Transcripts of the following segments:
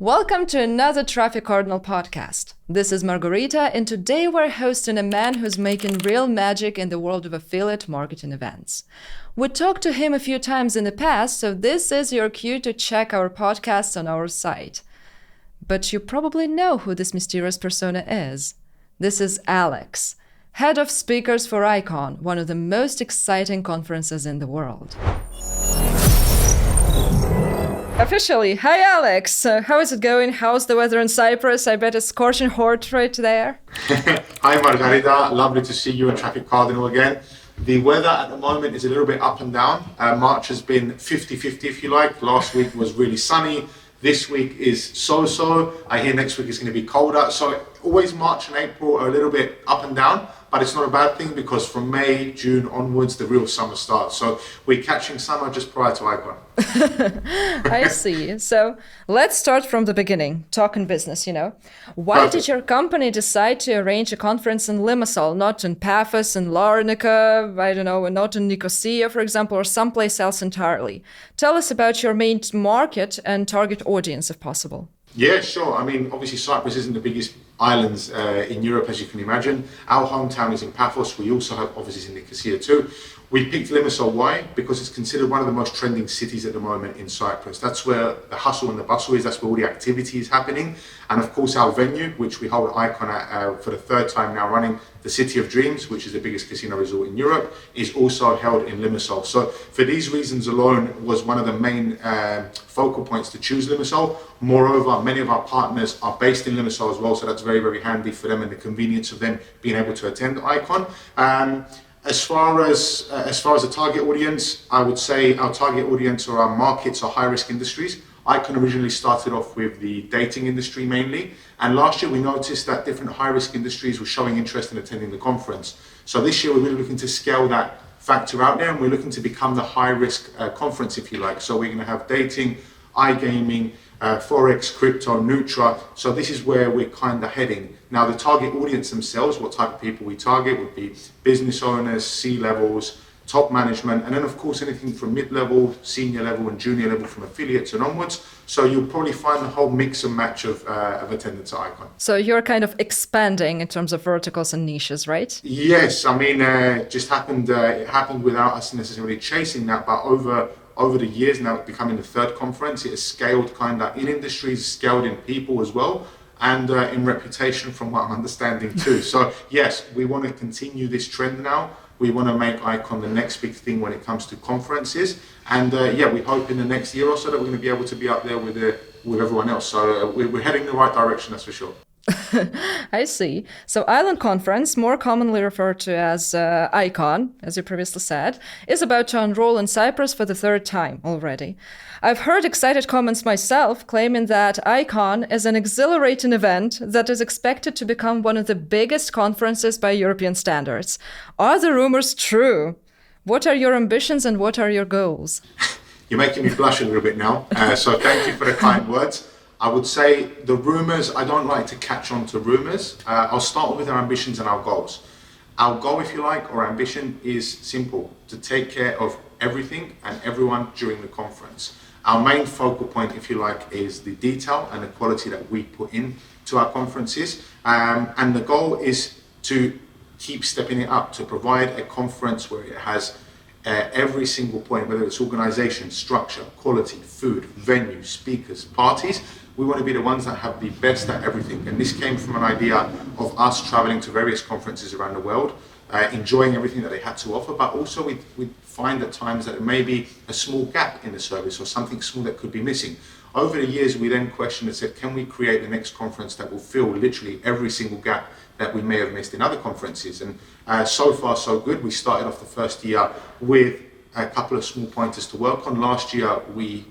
Welcome to another Traffic Cardinal podcast. This is Margarita, and today we're hosting a man who's making real magic in the world of affiliate marketing events. We talked to him a few times in the past, so this is your cue to check our podcast on our site. But you probably know who this mysterious persona is. This is Alex, head of speakers for i-CON, one of the most exciting conferences in the world. Officially, hi Alex! How is it going? How's the weather in Cyprus? I bet it's scorching hot right there. Hi Margarita, lovely to see you in Traffic Cardinal again. The weather at the moment is a little bit up and down. March has been 50-50 if you like. Last week was really sunny. This week is so-so. I hear next week is going to be colder. So always March and April are a little bit up and down, but it's not a bad thing because from May, June onwards, the real summer starts. So we're catching summer just prior to i-CON. I see. So let's start from the beginning, talking business, Why did your company decide to arrange a conference in Limassol, not in Paphos and Larnaca, and not in Nicosia, for example, or someplace else entirely? Tell us about your main market and target audience, if possible. Yeah, sure. I mean, obviously Cyprus isn't the biggest islands in Europe, as you can imagine. Our hometown is in Paphos. We also have offices in Nicosia too. We picked Limassol. Why? Because it's considered one of the most trending cities at the moment in Cyprus. That's where the hustle and the bustle is. That's where all the activity is happening. And of course, our venue, which we hold i-CON at for the third time now running, the City of Dreams, which is the biggest casino resort in Europe, is also held in Limassol. So for these reasons alone was one of the main focal points to choose Limassol. Moreover, many of our partners are based in Limassol as well, so that's very, very handy for them and the convenience of them being able to attend i-CON. As far as the target audience, I would say our target audience or our markets are high-risk industries. i-CON originally started off with the dating industry mainly, and last year we noticed that different high-risk industries were showing interest in attending the conference. So this year we're really looking to scale that factor out there, and we're looking to become the high-risk conference, if you like. So we're going to have dating, iGaming, Forex, crypto, Nutra. So this is where we're kind of heading. Now the target audience themselves, what type of people we target would be business owners, C-levels, top management, and then of course anything from mid-level, senior level and junior level from affiliates and onwards. So you'll probably find the whole mix and match of attendance at i-CON. So you're kind of expanding in terms of verticals and niches, right? Yes, I mean, it happened without us necessarily chasing that, but over the years now it's becoming the third conference. It has scaled kind of in industries, scaled in people as well, and in reputation from what I'm understanding too. So yes, we want to continue this trend now. We want to make i-CON the next big thing when it comes to conferences. And we hope in the next year or so that we're going to be able to be up there with everyone else. So we're heading in the right direction, that's for sure. I see. So Island Conference, more commonly referred to as i-CON, as you previously said, is about to enroll in Cyprus for the third time already. I've heard excited comments myself claiming that i-CON is an exhilarating event that is expected to become one of the biggest conferences by European standards. Are the rumors true? What are your ambitions and what are your goals? You're making me blush a little bit now, so thank you for the kind words. I would say the rumors, I don't like to catch on to rumors. I'll start with our ambitions and our goals. Our goal, if you like, or ambition is simple, to take care of everything and everyone during the conference. Our main focal point, if you like, is the detail and the quality that we put in to our conferences. And the goal is to keep stepping it up, to provide a conference where it has every single point, whether it's organization, structure, quality, food, venue, speakers, parties. We want to be the ones that have the best at everything. And this came from an idea of us traveling to various conferences around the world, enjoying everything that they had to offer, but also we find at times that there may be a small gap in the service or something small that could be missing. Over the years, we then questioned and said, can we create the next conference that will fill literally every single gap that we may have missed in other conferences? And so far, so good. We started off the first year with a couple of small pointers to work on. Last year, we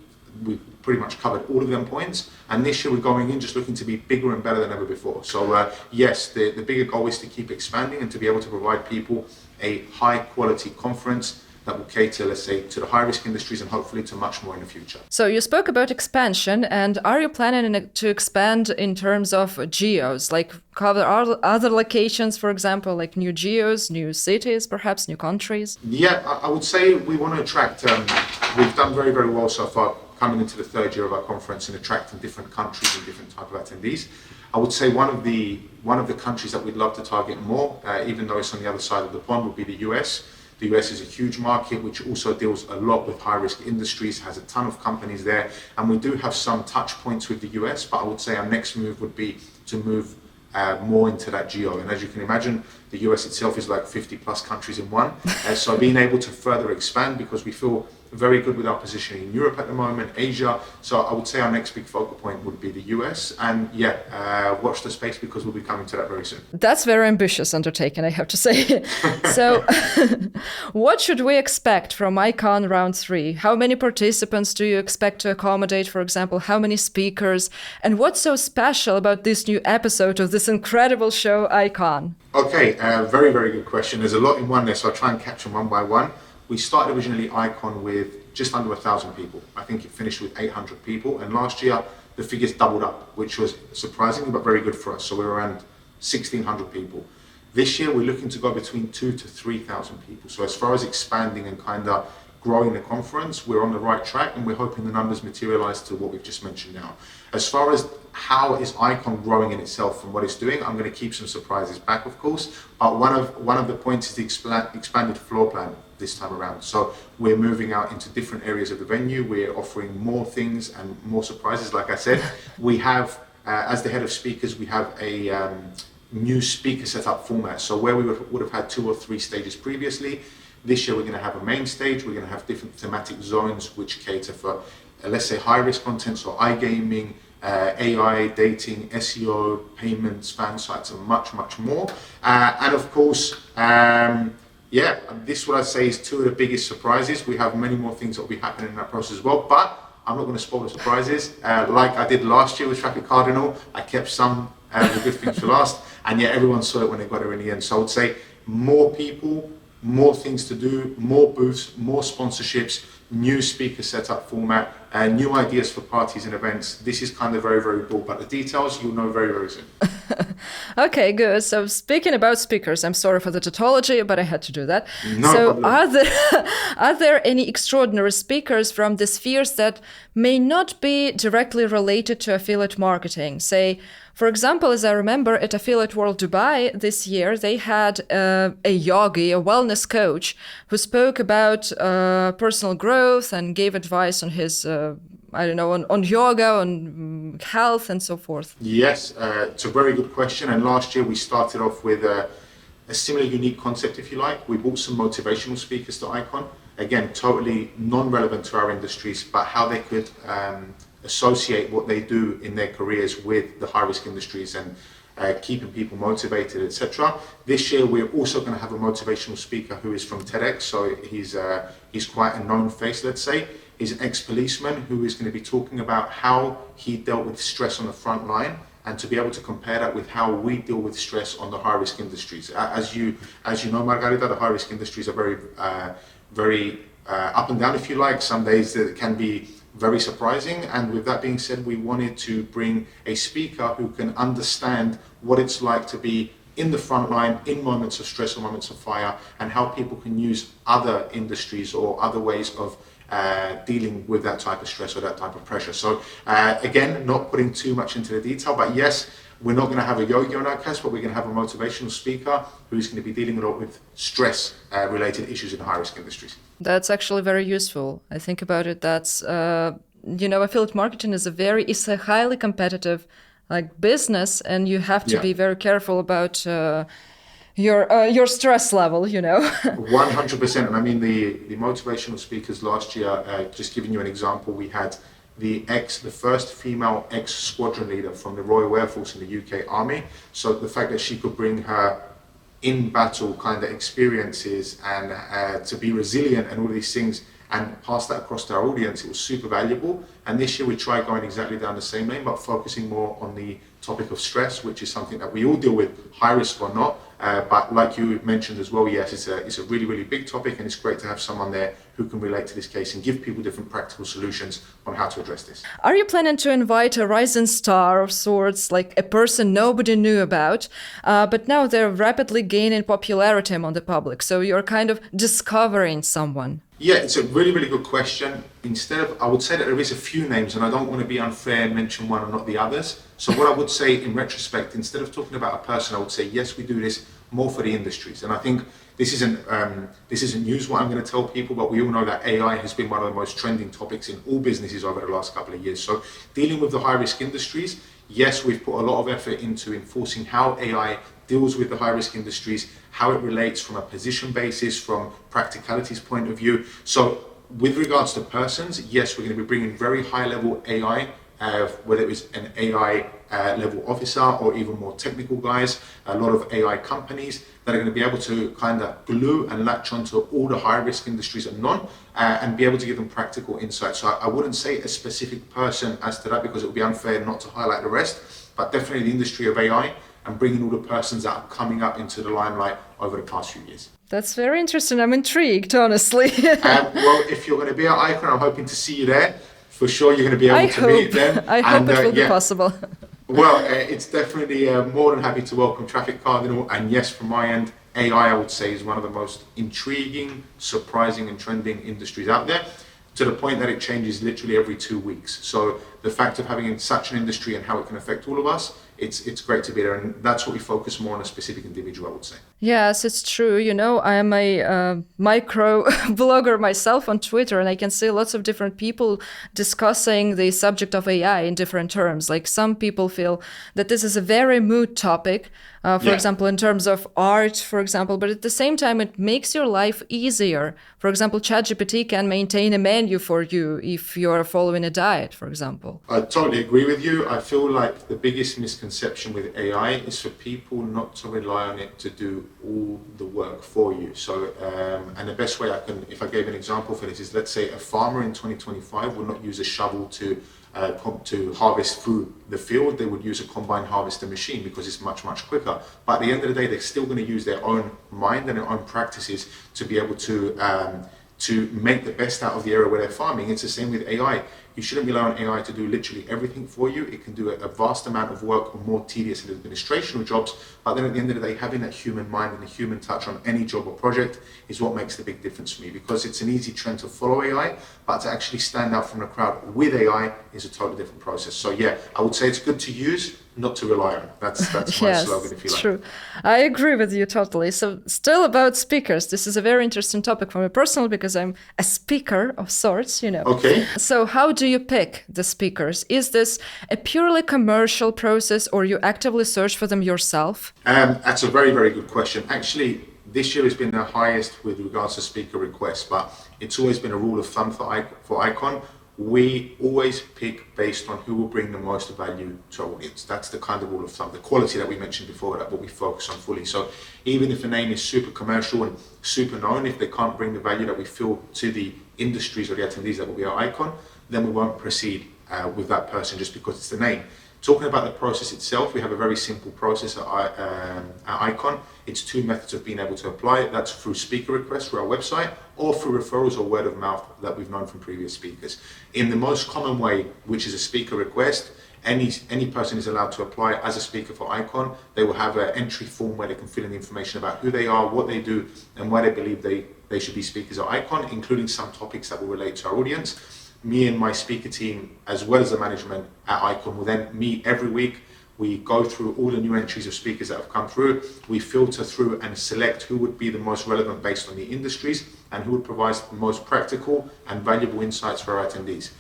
pretty much covered all of them points. And this year, we're going in just looking to be bigger and better than ever before. So yes, the bigger goal is to keep expanding and to be able to provide people a high quality conference that will cater, let's say, to the high-risk industries and hopefully to much more in the future. So you spoke about expansion, and are you planning to expand in terms of geos, like cover other locations, for example, like new geos, new cities, perhaps new countries? Yeah, I would say we want to attract, we've done very, very well so far coming into the third year of our conference and attracting different countries and different type of attendees. I would say one of the countries that we'd love to target more, even though it's on the other side of the pond, would be the US. The US is a huge market, which also deals a lot with high-risk industries, has a ton of companies there, and we do have some touch points with the US, but I would say our next move would be to move more into that geo. And as you can imagine, the US itself is like 50 plus countries in one. So being able to further expand, because we feel very good with our position in Europe at the moment, Asia. So I would say our next big focal point would be the US. And watch the space, because we'll be coming to that very soon. That's very ambitious undertaking, I have to say. So what should we expect from i-CON Round 3? How many participants do you expect to accommodate, for example? How many speakers? And what's so special about this new episode of this incredible show, i-CON? Okay, very, very good question. There's a lot in one there, so I'll try and capture them one by one. We started originally i-CON with just under 1,000 people. I think it finished with 800 people. And last year, the figures doubled up, which was surprising, but very good for us. So we're around 1,600 people. This year, we're looking to go between 2,000 to 3,000 people. So as far as expanding and kind of growing the conference, we're on the right track, and we're hoping the numbers materialize to what we've just mentioned now. As far as how is i-CON growing in itself and what it's doing, I'm going to keep some surprises back, of course. But one of the points is the expanded floor plan this time around. So we're moving out into different areas of the venue. We're offering more things and more surprises. Like I said, we have, as the head of speakers, we have a new speaker setup format. So where we would have had 2 or 3 stages previously, this year we're going to have a main stage. We're going to have different thematic zones which cater for, let's say, high-risk content, so iGaming, AI, dating, SEO, payments, fan sites, and much, much more. And of course, this is what I'd say is 2 of the biggest surprises. We have many more things that will be happening in that process as well, but I'm not going to spoil the surprises. Like I did last year with Traffic Cardinal, I kept some of the good things for last, and yet everyone saw it when they got there in the end. So I would say more people, more things to do, more booths, more sponsorships, new speaker setup format, new ideas for parties and events. This is kind of very, very cool, but the details you'll know very, very soon. Okay, good. So speaking about speakers, I'm sorry for the tautology, but I had to do that. No problem. Are there any extraordinary speakers from the spheres that may not be directly related to affiliate marketing? Say, for example, as I remember at Affiliate World Dubai this year, they had a yogi, a wellness coach, who spoke about personal growth and gave advice on his, on yoga, on health and so forth. Yes, it's a very good question. And last year we started off with a similar unique concept, if you like. We brought some motivational speakers to i-CON. Again, totally non-relevant to our industries, but how they could associate what they do in their careers with the high-risk industries and keeping people motivated, etc. This year, we're also going to have a motivational speaker who is from TEDx, so he's quite a known face, let's say. He's an ex-policeman who is going to be talking about how he dealt with stress on the front line, and to be able to compare that with how we deal with stress on the high-risk industries. As you know, Margarita, the high-risk industries are very up and down, if you like. Some days it can be very surprising, and with that being said, we wanted to bring a speaker who can understand what it's like to be in the front line in moments of stress or moments of fire, and how people can use other industries or other ways of dealing with that type of stress or that type of pressure. So again, not putting too much into the detail, but yes, we're not going to have a yogi on our cast, but we're going to have a motivational speaker who's going to be dealing a lot with stress related issues in high-risk industries. That's actually very useful. I think about it. That's, affiliate marketing is a highly competitive business, and you have to be very careful about your stress level, 100%. And I mean, the motivational speakers last year, just giving you an example, we had the first female ex-squadron leader from the Royal Air Force in the UK Army. So the fact that she could bring her in-battle kind of experiences and to be resilient and all these things and pass that across to our audience, it was super valuable. And this year we tried going exactly down the same lane, but focusing more on the topic of stress, which is something that we all deal with, high risk or not. But like you mentioned as well, yes, it's a really, really big topic, and it's great to have someone there who can relate to this case and give people different practical solutions on how to address this. Are you planning to invite a rising star of sorts, like a person nobody knew about, but now they're rapidly gaining popularity among the public? So you're kind of discovering someone. Yeah, it's a really, really good question. I would say that there is a few names, and I don't want to be unfair and mention one and not the others. So what I would say in retrospect, instead of talking about a person, I would say, yes, we do this more for the industries. And I think this isn't news what I'm going to tell people, but we all know that AI has been one of the most trending topics in all businesses over the last couple of years. So dealing with the high risk industries, yes, we've put a lot of effort into enforcing how AI deals with the high risk industries, how it relates from a position basis, from practicalities point of view. So with regards to persons, yes, we're going to be bringing very high level AI, whether it was an AI level officer or even more technical guys, a lot of AI companies that are going to be able to kind of glue and latch onto all the high risk industries and be able to give them practical insights. So I wouldn't say a specific person as to that, because it would be unfair not to highlight the rest, but definitely the industry of AI and bringing all the persons that are coming up into the limelight over the past few years. That's very interesting. I'm intrigued, honestly. Well, if you're going to be at i-CON, I'm hoping to see you there. For sure, you're going to be able to meet them. I hope it will be possible. Well, it's definitely more than happy to welcome Traffic Cardinal. And yes, from my end, AI, I would say, is one of the most intriguing, surprising and trending industries out there, to the point that it changes literally every 2 weeks. So the fact of having such an industry and how it can affect all of us, it's great to be there. And that's what we focus more on a specific individual, I would say. Yes, it's true. You know, I am a micro blogger myself on Twitter, and I can see lots of different people discussing the subject of AI in different terms. Like some people feel that this is a very moot topic, for example, in terms of art, for example, but at the same time, it makes your life easier. For example, ChatGPT can maintain a menu for you if you're following a diet, for example. I totally agree with you. I feel like the biggest misconception with AI is for people not to rely on it to do all the work for you. So, and the best way if I gave an example for this is, let's say a farmer in 2025 will not use a shovel to harvest through the field. They would use a combine harvester machine because it's much, much quicker. But at the end of the day, they're still going to use their own mind and their own practices to be able to make the best out of the area where they're farming. It's the same with AI. You shouldn't rely on AI to do literally everything for you. It can do a vast amount of work on more tedious and administrational jobs, but then at the end of the day, having that human mind and the human touch on any job or project is what makes the big difference for me, because it's an easy trend to follow AI, but to actually stand out from the crowd with AI is a totally different process. So yeah, I would say it's good to use, not to rely on. That's my yes, slogan, if you like. True. I agree with you totally. So still about speakers, this is a very interesting topic for me personally, because I'm a speaker of sorts, you know. Okay. So how do you pick the speakers? Is this a purely commercial process, or you actively search for them yourself? That's a very, very good question. Actually, this year has been the highest with regards to speaker requests, but it's always been a rule of thumb for i-CON. We always pick based on who will bring the most value to our audience. That's the kind of rule of thumb, the quality that we mentioned before, that what we focus on fully. So even if a name is super commercial and super known, if they can't bring the value that we feel to the industries or the attendees that will be at i-CON, then we won't proceed with that person just because it's the name. Talking about the process itself, we have a very simple process at i-CON. It's 2 methods of being able to apply it. That's through speaker requests through our website, or through referrals or word of mouth that we've known from previous speakers. In the most common way, which is a speaker request, any person is allowed to apply as a speaker for i-CON. They will have an entry form where they can fill in the information about who they are, what they do, and why they believe they should be speakers at i-CON, including some topics that will relate to our audience. Me and my speaker team, as well as the management at i-CON, will then meet every week. We go through all the new entries of speakers that have come through. We filter through and select who would be the most relevant based on the industries and who would provide the most practical and valuable insights for our attendees.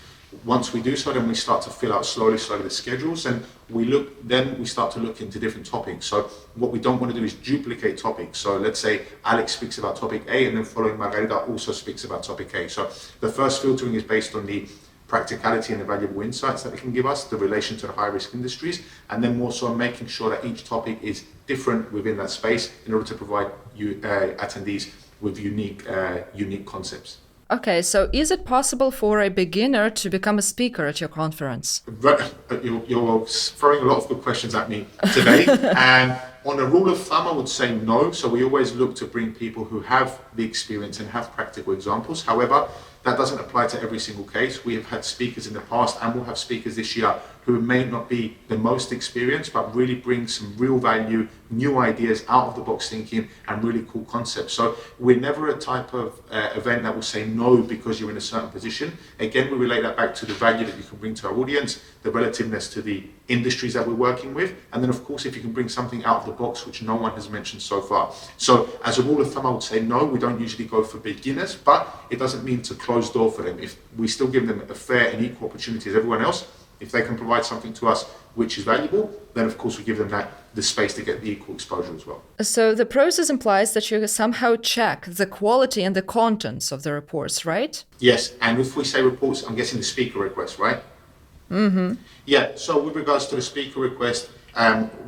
Once we do so, then we start to fill out slowly the schedules, and we start to look into different topics. So what we don't want to do is duplicate topics. So let's say Alex speaks about topic A, and then following Margarita also speaks about topic A. So the first filtering is based on the practicality and the valuable insights that it can give us, the relation to the high risk industries, and then more so making sure that each topic is different within that space in order to provide you attendees with unique concepts. Okay, so is it possible for a beginner to become a speaker at your conference? You're throwing a lot of good questions at me today. And on a rule of thumb, I would say no. So we always look to bring people who have the experience and have practical examples. However, that doesn't apply to every single case. We have had speakers in the past, and we'll have speakers this year who may not be the most experienced, but really bring some real value, new ideas, out of the box thinking, and really cool concepts. So we're never a type of event that will say no because you're in a certain position. Again, we relate that back to the value that you can bring to our audience, the relativeness to the industries that we're working with, and then of course if you can bring something out of the box which no one has mentioned so far. So as a rule of thumb, I would say no, we don't usually go for beginners, but it doesn't mean to close door for them. If we still give them a fair and equal opportunity as everyone else, if they can provide something to us which is valuable, then of course we give them the space to get the equal exposure as well. So the process implies that you somehow check the quality and the contents of the reports, right? Yes, and if we say reports, I'm guessing the speaker request, right? Mm-hmm. Yeah, so with regards to the speaker request,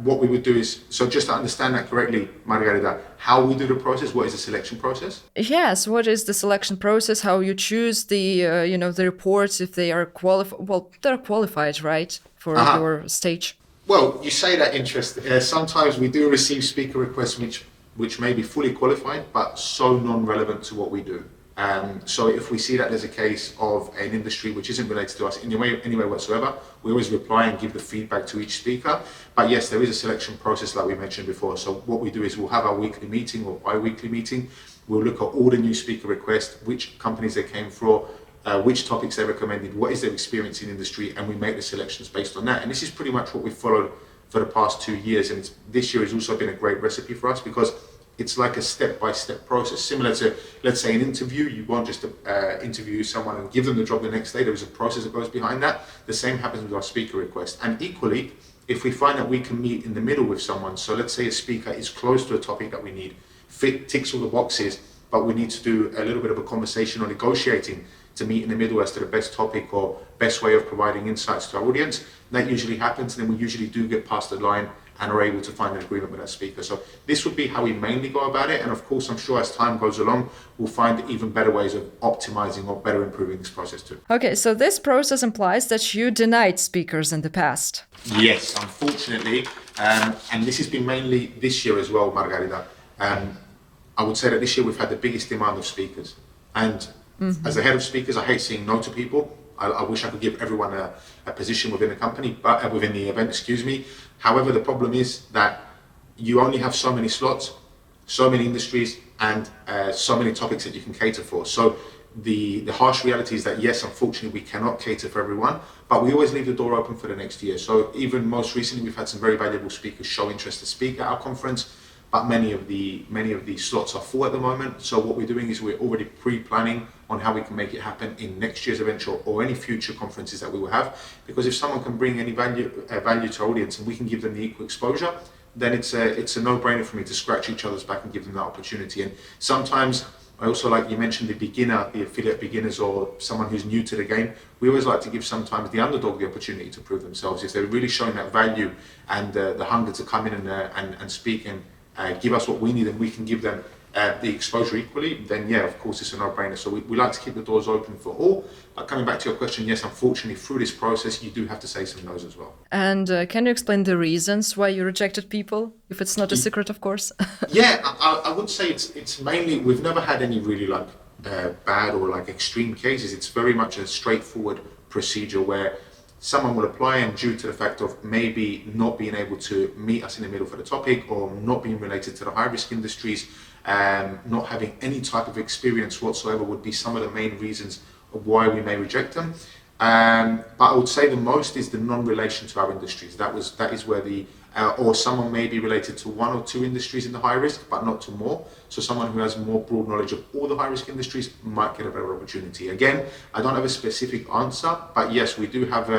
what we would do is, so just to understand that correctly, Margarita, how we do the process, what is the selection process? Yes, what is the selection process, how you choose the, the reports, if they are qualified, well, they're qualified, right, for your stage? Well, you say that interest. Sometimes we do receive speaker requests which may be fully qualified, but so non-relevant to what we do. So if we see that there's a case of an industry which isn't related to us in any way whatsoever, we always reply and give the feedback to each speaker. But yes, there is a selection process like we mentioned before. So what we do is we'll have our weekly meeting or bi-weekly meeting. We'll look at all the new speaker requests, which companies they came from, which topics they recommended, what is their experience in industry, and we make the selections based on that. And this is pretty much what we've followed for the past 2 years. And this year has also been a great recipe for us because it's like a step-by-step process, similar to, let's say, an interview. You won't just interview someone and give them the job the next day. There is a process that goes behind that. The same happens with our speaker request. And equally, if we find that we can meet in the middle with someone, so let's say a speaker is close to a topic that we need, ticks all the boxes, but we need to do a little bit of a conversation or negotiating to meet in the middle as to the best topic or best way of providing insights to our audience, that usually happens, and then we usually do get past the line and are able to find an agreement with that speaker. So this would be how we mainly go about it. And of course, I'm sure as time goes along, we'll find even better ways of optimizing or better improving this process too. Okay, so this process implies that you denied speakers in the past. Yes, unfortunately. And this has been mainly this year as well, Margarita. I would say that this year we've had the biggest demand of speakers. And as a head of speakers, I hate saying no to people. I wish I could give everyone a position within the company, but within the event, excuse me. However, the problem is that you only have so many slots, so many industries, and so many topics that you can cater for. So the harsh reality is that yes, unfortunately, we cannot cater for everyone, but we always leave the door open for the next year. So even most recently, we've had some very valuable speakers show interest to speak at our conference, but many of the slots are full at the moment. So what we're doing is we're already pre-planning on how we can make it happen in next year's event or any future conferences that we will have. Because if someone can bring any value to our audience and we can give them the equal exposure, then it's a no-brainer for me to scratch each other's back and give them that opportunity. And sometimes I also, like you mentioned, the affiliate beginners or someone who's new to the game, we always like to give sometimes the underdog the opportunity to prove themselves. If they're really showing that value and the hunger to come in and speak and give us what we need and we can give them the exposure equally, then yeah, of course it's a no-brainer. So we like to keep the doors open for all. But coming back to your question, yes, unfortunately through this process you do have to say some no's as well. And can you explain the reasons why you rejected people, if it's not a secret, of course? Yeah, I would say it's mainly, we've never had any really like bad or like extreme cases. It's very much a straightforward procedure where someone will apply, and due to the fact of maybe not being able to meet us in the middle for the topic or not being related to the high risk industries, not having any type of experience whatsoever would be some of the main reasons of why we may reject them. But I would say the most is the non-relation to our industries. That is where or someone may be related to one or two industries in the high risk, but not to more. So someone who has more broad knowledge of all the high risk industries might get a better opportunity. Again, I don't have a specific answer, but yes, we do have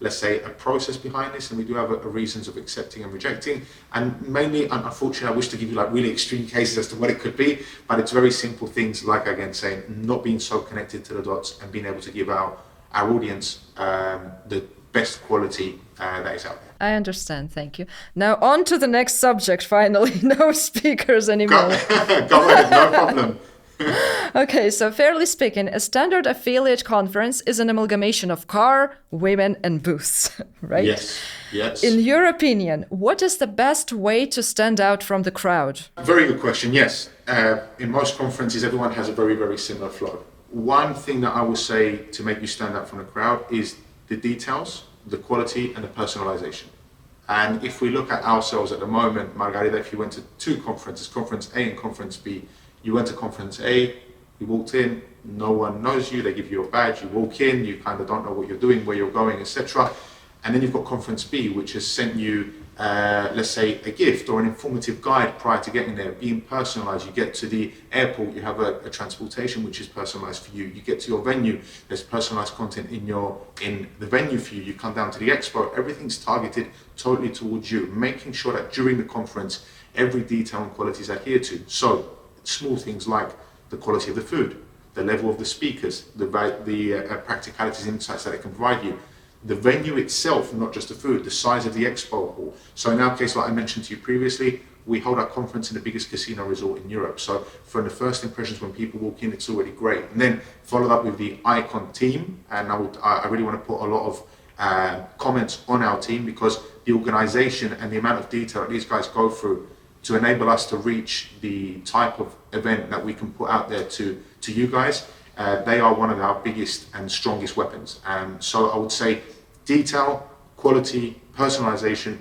let's say a process behind this, and we do have a reasons of accepting and rejecting. And mainly, unfortunately, I wish to give you like really extreme cases as to what it could be, but it's very simple things like, again, saying not being so connected to the dots and being able to give our audience the best quality that is out there. I understand, thank you. Now on to the next subject, finally. No speakers anymore. Go ahead, no problem. Okay, so fairly speaking, a standard affiliate conference is an amalgamation of car, women, and booths, right? Yes. In your opinion, what is the best way to stand out from the crowd? Very good question, yes. In most conferences, everyone has a very, very similar flow. One thing that I will say to make you stand out from the crowd is the details. the quality, and the personalization. And if we look at ourselves at the moment, Margarita, if you went to two conferences, Conference A and Conference B, you went to Conference A, you walked in, no one knows you, they give you a badge, you walk in, you kind of don't know what you're doing, where you're going, etc. And then you've got Conference B, which has sent you, let's say, a gift or an informative guide prior to getting there, being personalized. You get to the airport, you have a transportation which is personalized for you. You get to your venue, there's personalized content in the venue for you. You come down to the expo, everything's targeted totally towards you, making sure that during the conference, every detail and quality is adhered to. So small things like the quality of the food, the level of the speakers, the practicalities and insights that it can provide you. The venue itself, not just the food, the size of the expo hall. So in our case, like I mentioned to you previously, we hold our conference in the biggest casino resort in Europe. So from the first impressions when people walk in, it's already great. And then followed up with the i-CON team. And I really want to put a lot of comments on our team, because the organization and the amount of detail that these guys go through to enable us to reach the type of event that we can put out there to you guys. They are one of our biggest and strongest weapons. So I would say detail, quality, personalization,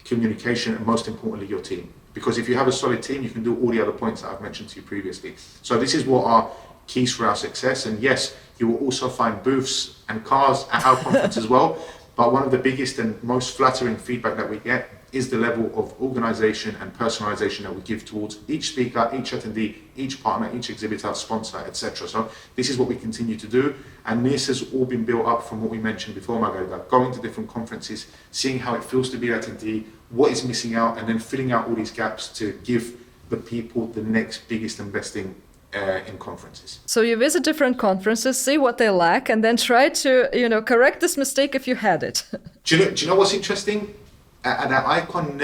communication, and most importantly, your team. Because if you have a solid team, you can do all the other points that I've mentioned to you previously. So this is what are keys for our success. And yes, you will also find booths and cars at our conference as well. But one of the biggest and most flattering feedback that we get is the level of organization and personalization that we give towards each speaker, each attendee, each partner, each exhibitor, sponsor, etc. So this is what we continue to do. And this has all been built up from what we mentioned before, Margarita, going to different conferences, seeing how it feels to be an attendee, what is missing out, and then filling out all these gaps to give the people the next biggest and best thing in conferences. So you visit different conferences, see what they lack, and then try to, correct this mistake if you had it. Do you know what's interesting? And that i-CON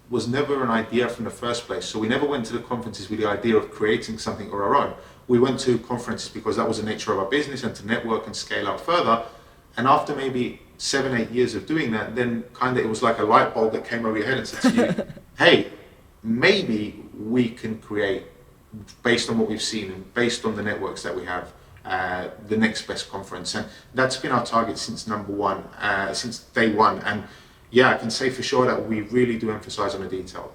was never an idea from the first place. So we never went to the conferences with the idea of creating something of our own. We went to conferences because that was the nature of our business and to network and scale out further. And after maybe 7-8 years of doing that, then kind of it was like a light bulb that came over your head and said to you, hey, maybe we can create, based on what we've seen and based on the networks that we have, the next best conference. And that's been our target since since day one. And yeah, I can say for sure that we really do emphasize on the detail.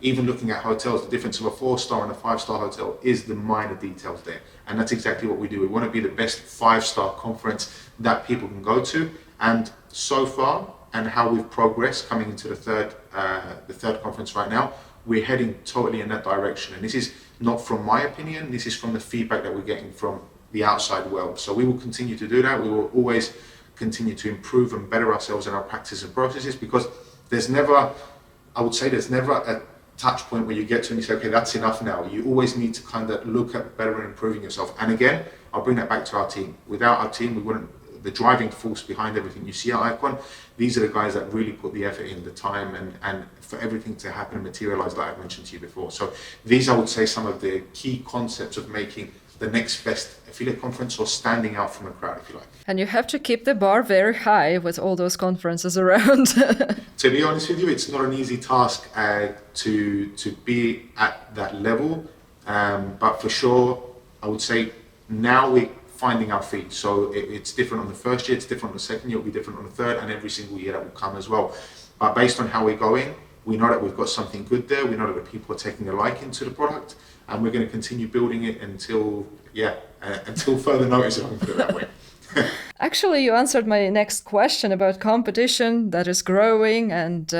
Even looking at hotels, the difference of a 4-star and a 5-star hotel is the minor details there. And that's exactly what we do. We want to be the best 5-star conference that people can go to. And so far, and how we've progressed coming into the third conference right now, we're heading totally in that direction. And this is not from my opinion, this is from the feedback that we're getting from the outside world. So we will continue to do that. We will always continue to improve and better ourselves in our practices and processes, because there's never a touch point where you get to and you say, okay, that's enough now. You always need to kind of look at better and improving yourself. And again, I'll bring that back to our team. Without our team, we wouldn't, the driving force behind everything you see at i-CON, these are the guys that really put the effort in, the time, and for everything to happen and materialize, like I've mentioned to you before. So these, I would say, some of the key concepts of making the next best affiliate conference or standing out from a crowd, if you like. And you have to keep the bar very high with all those conferences around. To be honest with you, it's not an easy task to be at that level. But for sure, I would say now we're finding our feet. So it's different on the first year, it's different on the second year, it'll be different on the third, and every single year that will come as well. But based on how we're going, we know that we've got something good there. We know that the people are taking a liking to the product, and we're going to continue building it until further notice, if I can put it that way. Actually, you answered my next question about competition that is growing, and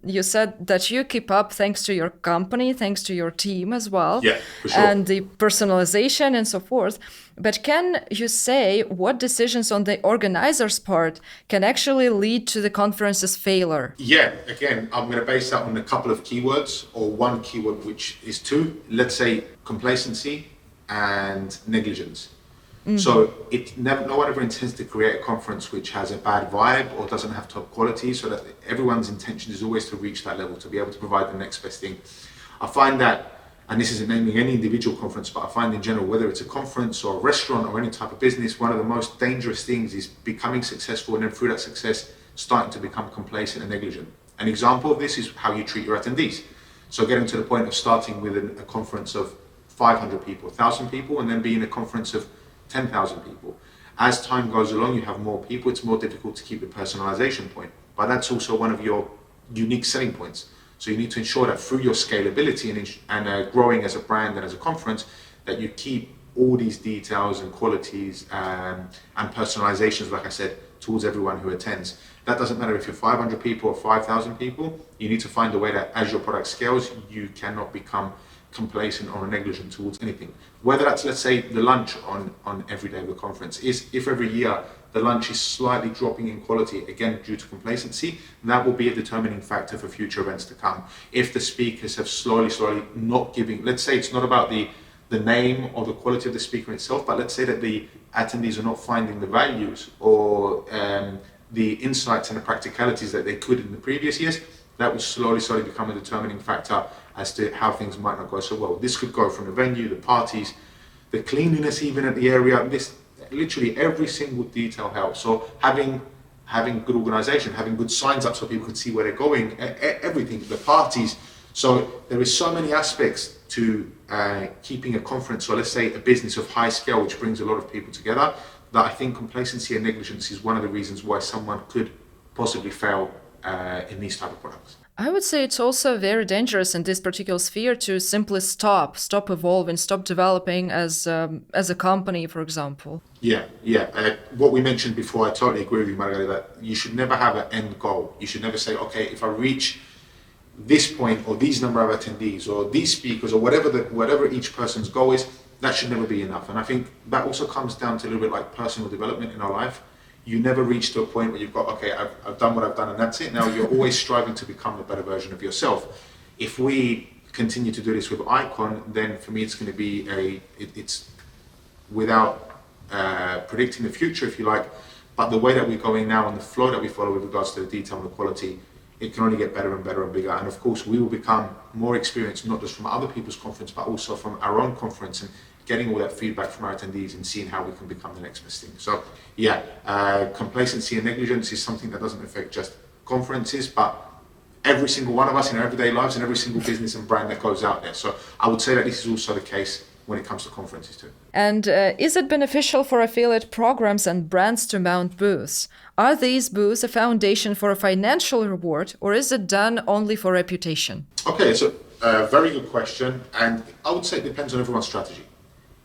you said that you keep up thanks to your company, thanks to your team as well, yeah, for sure. And the personalization and so forth. But can you say what decisions on the organizer's part can actually lead to the conference's failure? Yeah, again, I'm going to base that on a couple of keywords, or one keyword, which is two. Let's say complacency and negligence. Mm-hmm. So no one ever intends to create a conference which has a bad vibe or doesn't have top quality, so that everyone's intention is always to reach that level, to be able to provide the next best thing. I find that, and this isn't naming any individual conference, but I find in general, whether it's a conference or a restaurant or any type of business, one of the most dangerous things is becoming successful and then through that success, starting to become complacent and negligent. An example of this is how you treat your attendees. So getting to the point of starting with a conference of 500 people, 1,000 people, and then being a conference of 10,000 people. As time goes along, you have more people, it's more difficult to keep the personalization point. But that's also one of your unique selling points. So you need to ensure that through your scalability and growing as a brand and as a conference, that you keep all these details and qualities and personalizations, like I said, towards everyone who attends. That doesn't matter if you're 500 people or 5,000 people. You need to find a way that as your product scales, you cannot become complacent or negligent towards anything. Whether that's, let's say, the lunch on every day of the conference, is if every year the lunch is slightly dropping in quality, again, due to complacency, that will be a determining factor for future events to come. If the speakers have slowly not giving, let's say it's not about the name or the quality of the speaker itself, but let's say that the attendees are not finding the values or the insights and the practicalities that they could in the previous years, that will slowly become a determining factor as to how things might not go so well. This could go from the venue, the parties, the cleanliness even at the area. This literally every single detail helps. So having good organization, having good signs up so people can see where they're going, everything, the parties. So there is so many aspects to keeping a conference, or let's say a business of high scale, which brings a lot of people together, that I think complacency and negligence is one of the reasons why someone could possibly fail in these type of products. I would say it's also very dangerous in this particular sphere to simply stop evolving, stop developing as a company, for example. Yeah. What we mentioned before, I totally agree with you, Margarita, that you should never have an end goal. You should never say, okay, if I reach this point or these number of attendees or these speakers or whatever each person's goal is, that should never be enough. And I think that also comes down to a little bit like personal development in our life. You never reach to a point where you've got, okay, I've done what I've done and that's it. Now you're always striving to become a better version of yourself. If we continue to do this with i-CON, then for me it's going to be it's without predicting the future, if you like, but the way that we're going now and the flow that we follow with regards to the detail and the quality, it can only get better and better and bigger. And of course, we will become more experienced, not just from other people's conference, but also from our own conference and getting all that feedback from our attendees and seeing how we can become the next best thing. So yeah, complacency and negligence is something that doesn't affect just conferences, but every single one of us in our everyday lives and every single business and brand that goes out there. So I would say that this is also the case when it comes to conferences too. And is it beneficial for affiliate programs and brands to mount booths? Are these booths a foundation for a financial reward, or is it done only for reputation? Okay, so very good question, and I would say it depends on everyone's strategy.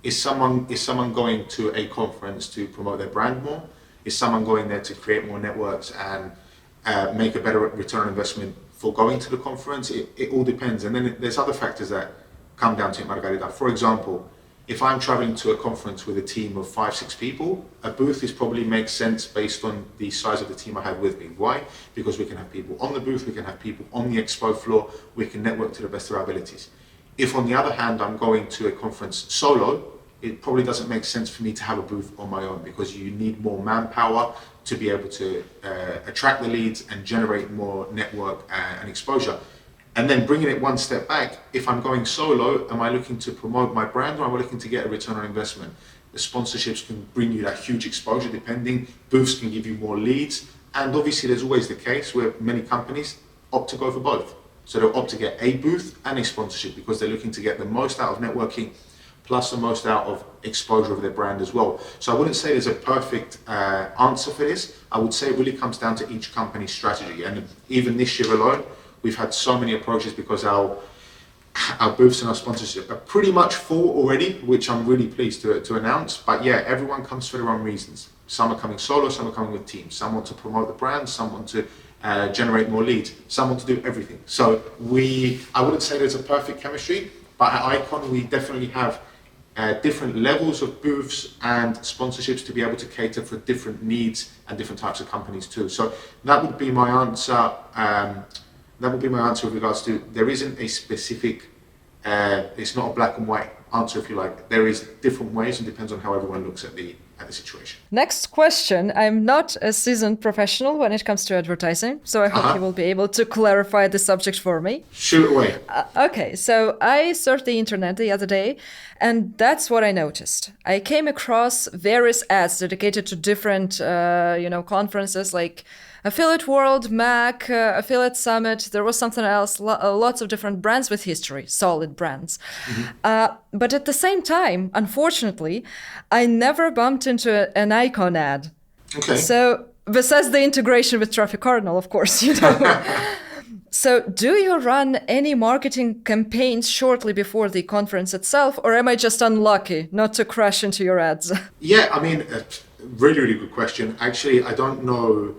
Is someone going to a conference to promote their brand more? Is someone going there to create more networks and make a better return on investment for going to the conference? It all depends. And then there's other factors that come down to it, Margarita. For example, if I'm traveling to a conference with a team of 5-6 people, a booth probably makes sense based on the size of the team I have with me. Why? Because we can have people on the booth, we can have people on the expo floor, we can network to the best of our abilities. If on the other hand, I'm going to a conference solo, it probably doesn't make sense for me to have a booth on my own because you need more manpower to be able to attract the leads and generate more network and exposure. And then bringing it one step back, if I'm going solo, am I looking to promote my brand or am I looking to get a return on investment? The sponsorships can bring you that huge exposure depending, booths can give you more leads. And obviously there's always the case where many companies opt to go for both. So they'll opt to get a booth and a sponsorship because they're looking to get the most out of networking plus the most out of exposure of their brand as well. So I wouldn't say there's a perfect answer for this. I would say it really comes down to each company's strategy. And even this year alone, we've had so many approaches because our booths and our sponsorship are pretty much full already, which I'm really pleased to announce. But yeah, everyone comes for their own reasons. Some are coming solo, some are coming with teams. Some want to promote the brand, some want to generate more leads, some want to do everything. So I wouldn't say there's a perfect chemistry, but at i-CON we definitely have different levels of booths and sponsorships to be able to cater for different needs and different types of companies too. So that would be my answer. That would be my answer with regards to there isn't a specific, it's not a black and white answer if you like. There is different ways and depends on how everyone looks at the situation. Next question. I'm not a seasoned professional when it comes to advertising, so I hope you will be able to clarify the subject for me. Shoot away. Okay, so I surfed the internet the other day, and that's what I noticed. I came across various ads dedicated to different, conferences like Affiliate World, Mac, Affiliate Summit. There was something else. Lots of different brands with history, solid brands. But at the same time, unfortunately, I never bumped into an i-CON ad. Okay. So besides the integration with Traffic Cardinal, of course, you know. So do you run any marketing campaigns shortly before the conference itself, or am I just unlucky not to crash into your ads? Yeah, I mean, really, really good question. Actually, I don't know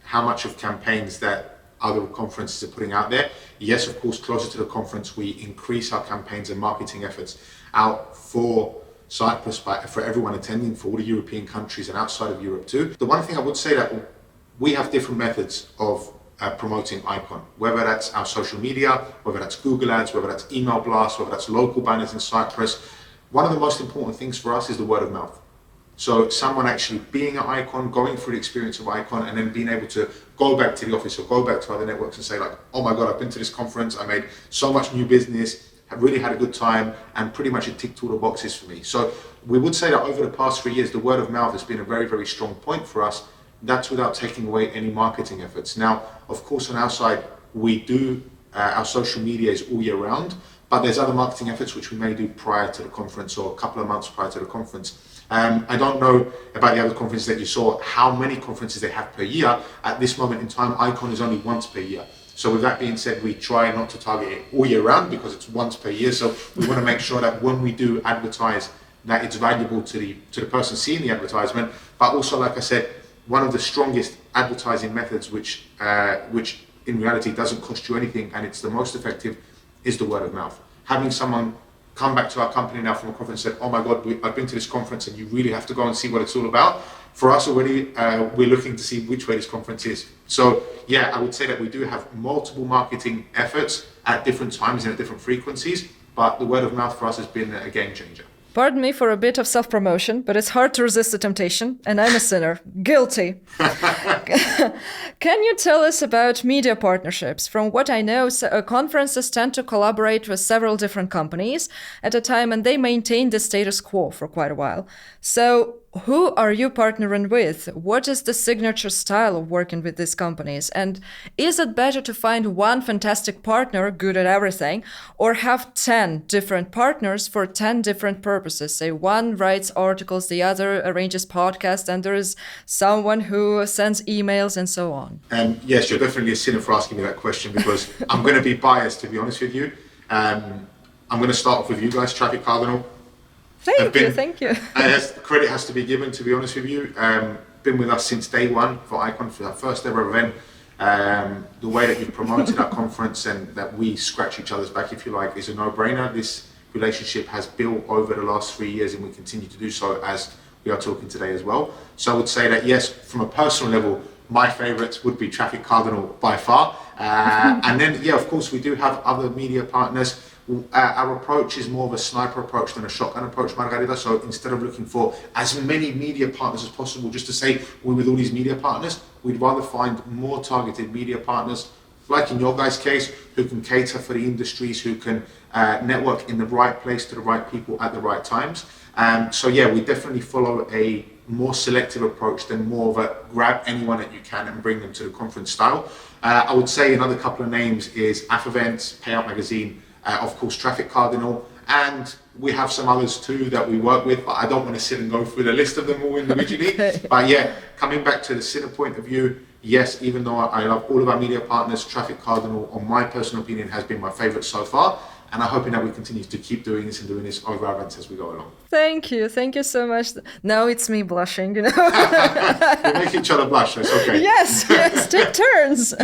how much of campaigns that other conferences are putting out there. Yes, of course, closer to the conference, we increase our campaigns and marketing efforts out for Cyprus, for everyone attending, for all the European countries and outside of Europe too. The one thing I would say that we have different methods of promoting i-CON, whether that's our social media, whether that's Google ads, whether that's email blasts, whether that's local banners in Cyprus. One of the most important things for us is the word of mouth. So someone actually being at i-CON, going through the experience of i-CON, and then being able to go back to the office or go back to other networks and say like, oh my God, I've been to this conference, I made so much new business, I've really had a good time, and pretty much it ticked all the boxes for me. So we would say that over the past 3 years, the word of mouth has been a very, very strong point for us. That's without taking away any marketing efforts. Now, of course, on our side, we do, our social media is all year round, but there's other marketing efforts which we may do prior to the conference or a couple of months prior to the conference. I don't know about the other conferences that you saw, how many conferences they have per year. At this moment in time, i-CON is only once per year. So with that being said, we try not to target it all year round because it's once per year. So we want to make sure that when we do advertise, that it's valuable to the person seeing the advertisement. But also, like I said, one of the strongest advertising methods, which in reality doesn't cost you anything and it's the most effective, is the word of mouth. Having someone come back to our company now from a conference and said, oh my God, I've been to this conference and you really have to go and see what it's all about. For us already, we're looking to see which way this conference is. So yeah, I would say that we do have multiple marketing efforts at different times and at different frequencies, but the word of mouth for us has been a game changer. Pardon me for a bit of self-promotion, but it's hard to resist the temptation, and I'm a sinner. Guilty. Can you tell us about media partnerships? From what I know, conferences tend to collaborate with several different companies at a time, and they maintain the status quo for quite a while. So who are you partnering with? What is the signature style of working with these companies? And is it better to find one fantastic partner, good at everything, or have 10 different partners for 10 different purposes? Say one writes articles, the other arranges podcasts, and there is someone who sends emails and so on. Yes, you're definitely a sinner for asking me that question because I'm going to be biased, to be honest with you. I'm going to start off with you guys, Traffic Cardinal. Thank you. Credit has to be given, to be honest with you. Been with us since day one for i-CON, for our first ever event. The way that you've promoted our conference and that we scratch each other's back, if you like, is a no-brainer. This relationship has built over the last 3 years and we continue to do so as we are talking today as well. So I would say that yes, from a personal level, my favourites would be Traffic Cardinal by far. And then, yeah, of course, we do have other media partners. Our approach is more of a sniper approach than a shotgun approach, Margarita. So instead of looking for as many media partners as possible, just to say we're with all these media partners, we'd rather find more targeted media partners, like in your guys' case, who can cater for the industries, who can network in the right place to the right people at the right times. So yeah, we definitely follow a more selective approach than more of a grab anyone that you can and bring them to the conference style. I would say another couple of names is AF Events, Payout Magazine, of course Traffic Cardinal, and we have some others too that we work with, but I don't want to sit and go through the list of them all individually. But yeah, coming back to the Sinner point of view, yes, even though I love all of our media partners, Traffic Cardinal, on my personal opinion, has been my favorite so far. And I'm hoping that we continue to keep doing this and doing this over our events as we go along. Thank you so much. Now it's me blushing, you know. We make each other blush, so it's okay. Yes, take turns.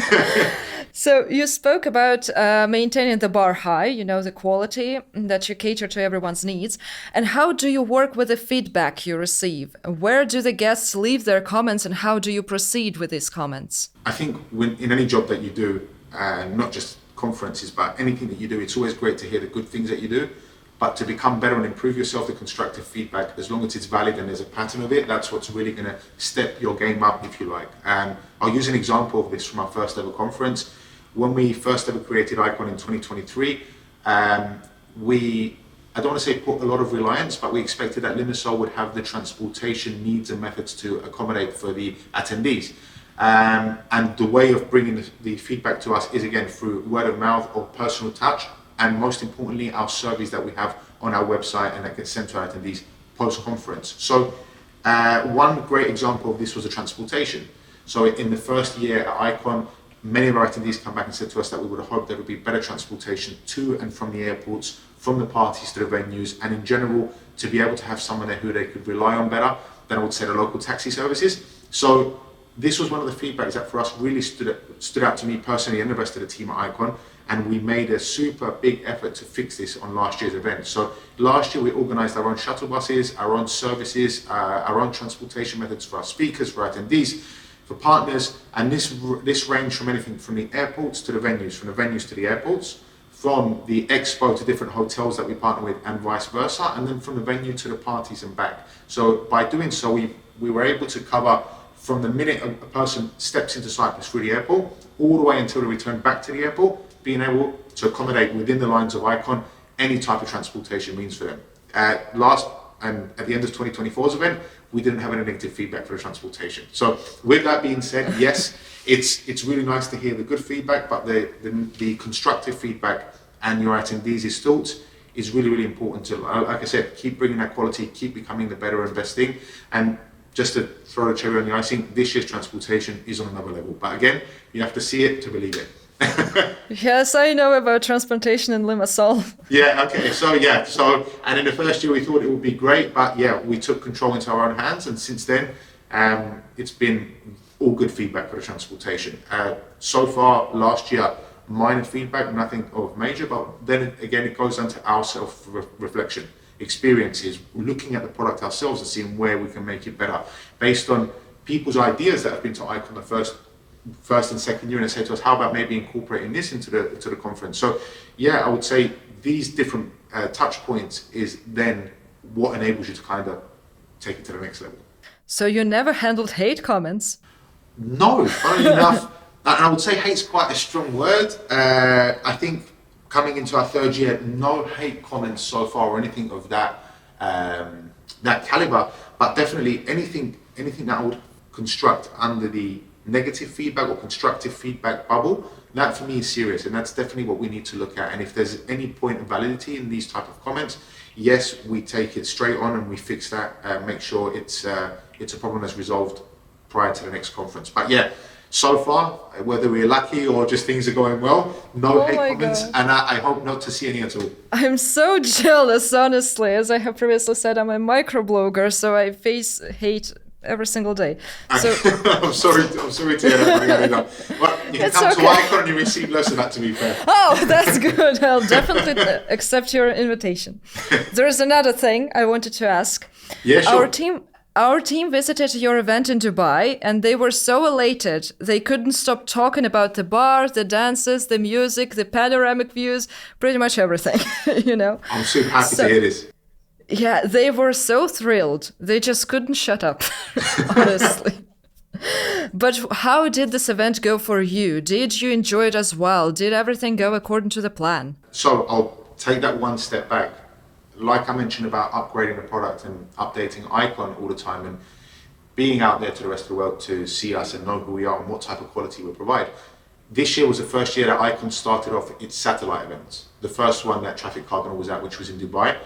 So you spoke about maintaining the bar high, you know, the quality, that you cater to everyone's needs. And how do you work with the feedback you receive? Where do the guests leave their comments and how do you proceed with these comments? I think in any job that you do, not just conferences, but anything that you do, it's always great to hear the good things that you do, but to become better and improve yourself, the constructive feedback, as long as it's valid and there's a pattern of it, that's what's really going to step your game up, if you like. I'll use an example of this from our first ever conference. When we first ever created i-CON in 2023, I don't want to say put a lot of reliance, but we expected that Limassol would have the transportation needs and methods to accommodate for the attendees. And the way of bringing the feedback to us is again through word of mouth or personal touch, and most importantly, our surveys that we have on our website and that get sent to our attendees post-conference. So one great example of this was the transportation. So in the first year at i-CON, many of our attendees come back and said to us that we would have hoped there would be better transportation to and from the airports, from the parties to the venues, and in general, to be able to have someone there who they could rely on better than I would say the local taxi services. So this was one of the feedbacks that for us really stood out to me personally and the rest of the team at i-CON, and we made a super big effort to fix this on last year's event. So last year we organised our own shuttle buses, our own services, our own transportation methods for our speakers, for our attendees, for partners, and this ranged from anything from the airports to the venues, from the venues to the airports, from the expo to different hotels that we partner with and vice versa, and then from the venue to the parties and back. So by doing so, we were able to cover from the minute a person steps into Cyprus through the airport, all the way until they return back to the airport, being able to accommodate within the lines of i-CON any type of transportation means for them. At the end of 2024's event, we didn't have any negative feedback for the transportation. So with that being said, yes, it's really nice to hear the good feedback, but the constructive feedback and your attendees' thoughts is really, really important to, like I said, keep bringing that quality, keep becoming the better and best thing. And just to throw the cherry on the icing, this year's transportation is on another level. But again, you have to see it to believe it. Yes, I know about transportation in Limassol. Yeah, okay. So, and in the first year we thought it would be great, but yeah, we took control into our own hands, and since then, it's been all good feedback for the transportation. So far, last year, minor feedback, nothing of major, but then again, it goes down to our self-reflection, experiences, looking at the product ourselves and seeing where we can make it better, based on people's ideas that have been to i-CON the first and second year, and they say to us, how about maybe incorporating this into the conference? So yeah, I would say these different touch points is then what enables you to kind of take it to the next level. So you never handled hate comments? No, funny enough, and I would say hate's quite a strong word. I think coming into our third year, no hate comments so far or anything of that caliber, but definitely anything that I would construct under the negative feedback or constructive feedback bubble, that for me is serious, and that's definitely what we need to look at. And if there's any point of validity in these type of comments, yes, we take it straight on and we fix that, make sure it's a problem that's resolved prior to the next conference. But yeah, so far, whether we're lucky or just things are going well, no hate comments, and I hope not to see any at all. I'm so jealous, honestly. As I have previously said, I'm a microblogger, so I face hate every single day. So I'm sorry to hear that. But you can come to i-CON and you receive less of that, to be fair. Oh, that's good. I'll definitely accept your invitation. There's another thing I wanted to ask. Yeah, sure. Our team visited your event in Dubai, and they were so elated. They couldn't stop talking about the bars, the dances, the music, the panoramic views, pretty much everything, you know? I'm super happy to hear this. Yeah, they were so thrilled. They just couldn't shut up, honestly. But how did this event go for you? Did you enjoy it as well? Did everything go according to the plan? So I'll take that one step back. Like I mentioned about upgrading the product and updating i-CON all the time and being out there to the rest of the world to see us and know who we are and what type of quality we provide. This year was the first year that i-CON started off its satellite events. The first one that Traffic Cardinal was at, which was in Dubai.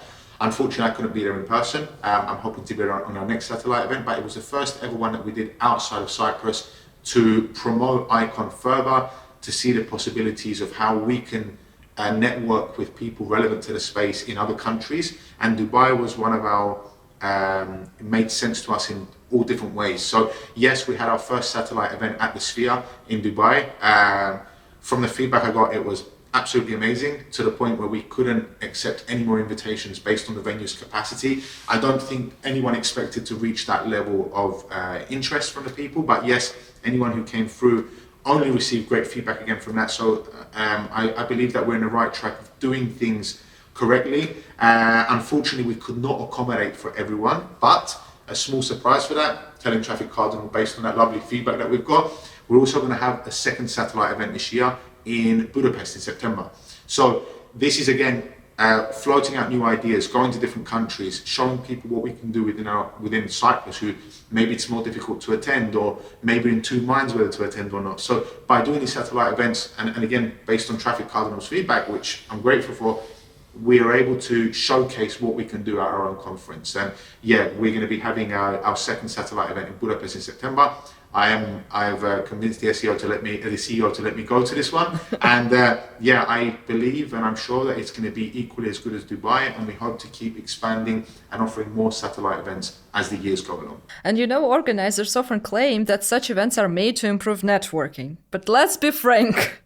Unfortunately, I couldn't be there in person. I'm hoping to be there on our next satellite event, but it was the first ever one that we did outside of Cyprus to promote i-CON further, to see the possibilities of how we can network with people relevant to the space in other countries. And Dubai was one of our, it made sense to us in all different ways. So yes, we had our first satellite event at the Sphere in Dubai. From the feedback I got, it was absolutely amazing, to the point where we couldn't accept any more invitations based on the venue's capacity. I don't think anyone expected to reach that level of interest from the people, but yes, anyone who came through only received great feedback again from that. So I believe that we're in the right track of doing things correctly. Unfortunately, we could not accommodate for everyone, but a small surprise for that, telling Traffic Cardinal, based on that lovely feedback that we've got, we're also going to have a second satellite event this year in Budapest in September. So this is again floating out new ideas, going to different countries, showing people what we can do within Cyprus, who maybe it's more difficult to attend, or maybe in two minds whether to attend or not. So by doing these satellite events, and again, based on Traffic Cardinal's feedback, which I'm grateful for, we are able to showcase what we can do at our own conference. And yeah, we're going to be having our second satellite event in Budapest in September. I've convinced the CEO to let me go to this one, and yeah, I believe and I'm sure that it's going to be equally as good as Dubai, and we hope to keep expanding and offering more satellite events as the years go along. And you know, organizers often claim that such events are made to improve networking. But let's be frank.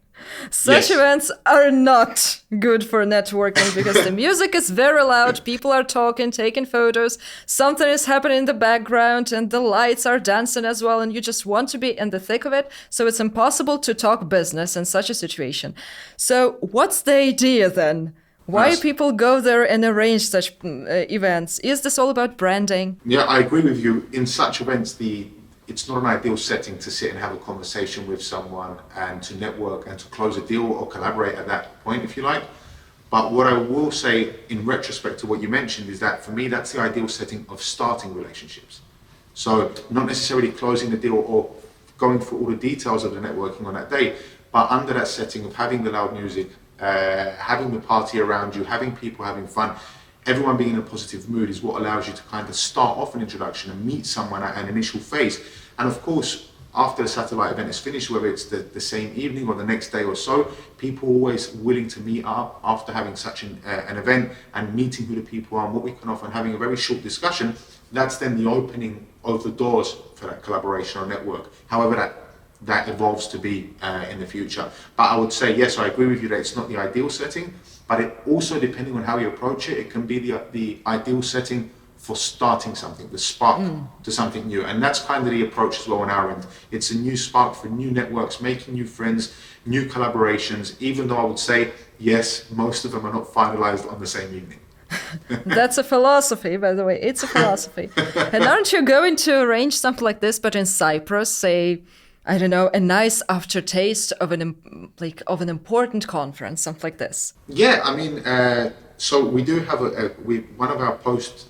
Such events are not good for networking because the music is very loud, people are talking, taking photos, something is happening in the background, and the lights are dancing as well, and you just want to be in the thick of it, so it's impossible to talk business in such a situation. So what's the idea then? Why people go there and arrange such events? Is this all about branding? Yeah, I agree with you. In such events, it's not an ideal setting to sit and have a conversation with someone and to network and to close a deal or collaborate at that point, if you like. But what I will say in retrospect to what you mentioned is that for me, that's the ideal setting of starting relationships. So not necessarily closing the deal or going through all the details of the networking on that day, but under that setting of having the loud music, having the party around you, having people having fun, everyone being in a positive mood is what allows you to kind of start off an introduction and meet someone at an initial phase. And of course, after the satellite event is finished, whether it's the same evening or the next day or so, people are always willing to meet up after having such an event and meeting who the people are and what we can offer and having a very short discussion. That's then the opening of the doors for that collaboration or network, however that evolves to be in the future. But I would say, yes, I agree with you that it's not the ideal setting, but it also, depending on how you approach it, it can be the ideal setting for starting something, the spark to something new. And that's kind of the approach as well on our end. It's a new spark for new networks, making new friends, new collaborations, even though I would say, yes, most of them are not finalized on the same evening. That's a philosophy, by the way. It's a philosophy. And aren't you going to arrange something like this, but in Cyprus, say, I don't know, a nice aftertaste of an important conference, something like this? Yeah, I mean, so we do have one of our post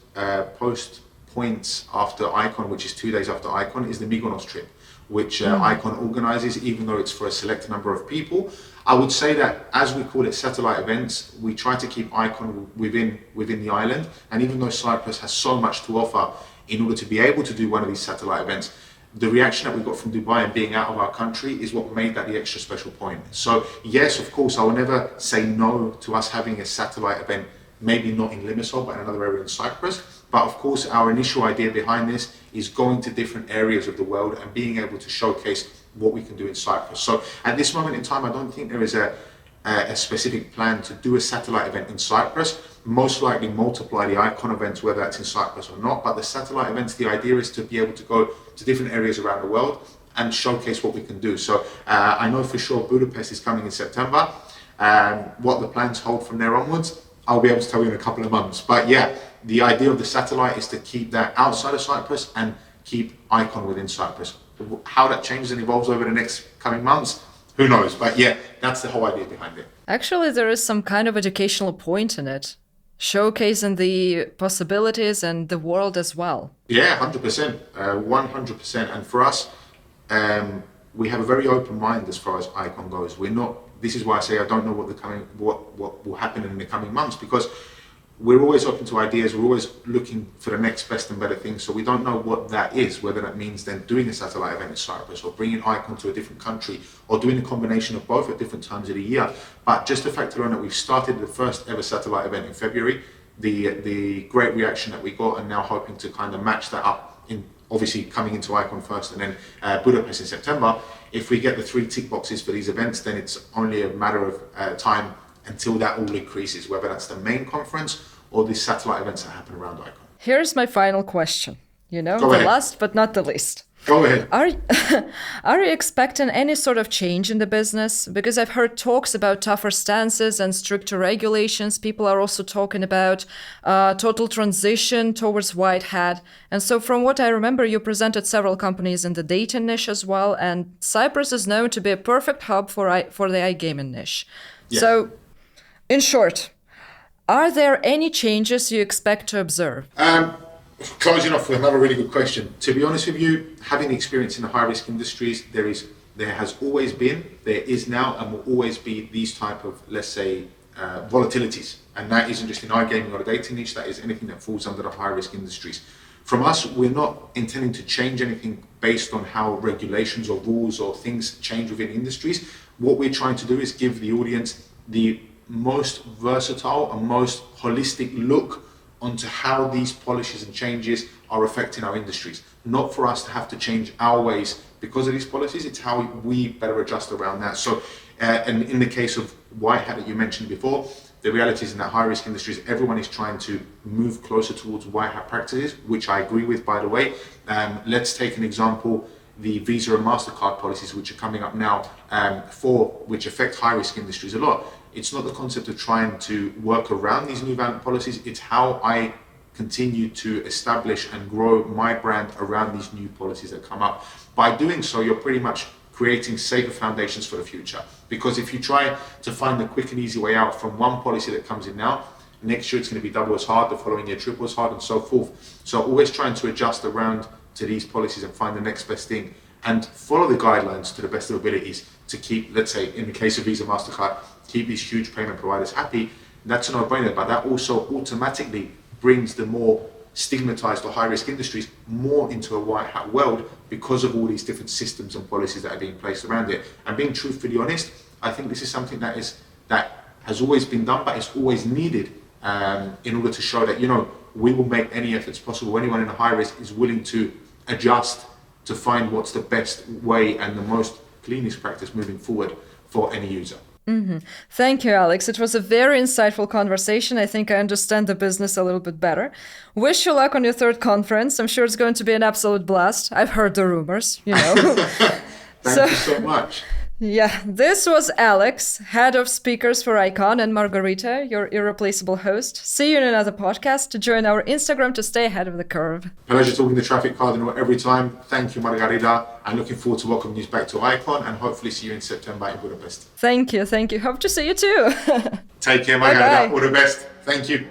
points after i-CON, which is 2 days after i-CON, is the Mykonos trip, which i-CON organizes, even though it's for a select number of people. I would say that as we call it satellite events, we try to keep i-CON within the island. And even though Cyprus has so much to offer in order to be able to do one of these satellite events, the reaction that we got from Dubai and being out of our country is what made that the extra special point. So yes, of course, I will never say no to us having a satellite event, maybe not in Limassol, but in another area in Cyprus. But of course, our initial idea behind this is going to different areas of the world and being able to showcase what we can do in Cyprus. So at this moment in time, I don't think there is a specific plan to do a satellite event in Cyprus. Most likely multiply the i-CON events, whether that's in Cyprus or not. But the satellite events, the idea is to be able to go to different areas around the world and showcase what we can do. So I know for sure Budapest is coming in September. What the plans hold from there onwards, I'll be able to tell you in a couple of months. But yeah, the idea of the satellite is to keep that outside of Cyprus and keep i-CON within Cyprus. How that changes and evolves over the next coming months, who knows? But yeah, that's the whole idea behind it. Actually, there is some kind of educational point in it, showcasing the possibilities and the world as well. Yeah, 100%, 100%. And for us, we have a very open mind as far as i-CON goes. We're not. This is why I say I don't know what will happen in the coming months, because we're always open to ideas. We're always looking for the next best and better thing. So we don't know what that is, whether that means then doing a satellite event in Cyprus or bringing i-CON to a different country or doing a combination of both at different times of the year. But just the fact alone that we've started the first ever satellite event in February, the great reaction that we got, and now hoping to kind of match that up in obviously coming into i-CON first and then Budapest in September. If we get the 3 tick boxes for these events, then it's only a matter of time until that all increases, whether that's the main conference or the satellite events that happen around i-CON. Here's my final question. You know, Go the ahead. last but not the least. Go ahead. Are you expecting any sort of change in the business? Because I've heard talks about tougher stances and stricter regulations. People are also talking about total transition towards white hat. And so from what I remember, you presented several companies in the dating niche as well. And Cyprus is known to be a perfect hub for the iGaming niche. Yeah. So in short, Are there any changes you expect to observe? Closing off with another really good question. To be honest with you, having experience in the high risk industries, there has always been, there is now, and will always be these type of, let's say, volatilities. And that isn't just in iGaming or the dating niche, that is anything that falls under the high risk industries. From us, we're not intending to change anything based on how regulations or rules or things change within industries. What we're trying to do is give the audience the most versatile and most holistic look onto how these policies and changes are affecting our industries. Not for us to have to change our ways because of these policies, it's how we better adjust around that. So, and in the case of white hat that you mentioned before, the reality is in that high risk industries, everyone is trying to move closer towards white hat practices, which I agree with, by the way. Let's take an example, the Visa and MasterCard policies, which are coming up now, which affect high risk industries a lot. It's not the concept of trying to work around these new valid policies, it's how I continue to establish and grow my brand around these new policies that come up. By doing so, you're pretty much creating safer foundations for the future. Because if you try to find the quick and easy way out from one policy that comes in now, next year it's going to be double as hard, the following year triple as hard, and so forth. So always trying to adjust around to these policies and find the next best thing and follow the guidelines to the best of abilities to keep, let's say, in the case of Visa, MasterCard, keep these huge payment providers happy. That's a no-brainer, but that also automatically brings the more stigmatized or high-risk industries more into a white hat world because of all these different systems and policies that are being placed around it. And being truthfully honest, I think this is something that has always been done, but it's always needed in order to show that, we will make any efforts possible. Anyone in a high risk is willing to adjust to find what's the best way and the most cleanest practice moving forward for any user. Mm-hmm. Thank you, Alex. It was a very insightful conversation. I think I understand the business a little bit better. Wish you luck on your third conference. I'm sure it's going to be an absolute blast. I've heard the rumors, Thank you so much. Yeah, this was Alex, head of speakers for i-CON, and Margarita, your irreplaceable host. See you in another podcast. To join our Instagram to stay ahead of the curve. Pleasure talking to Traffic Cardinal every time. Thank you, Margarita. I'm looking forward to welcoming you back to i-CON and hopefully see you in September in Budapest. Thank you. Hope to see you too. Take care, Margarita. All the best. Thank you.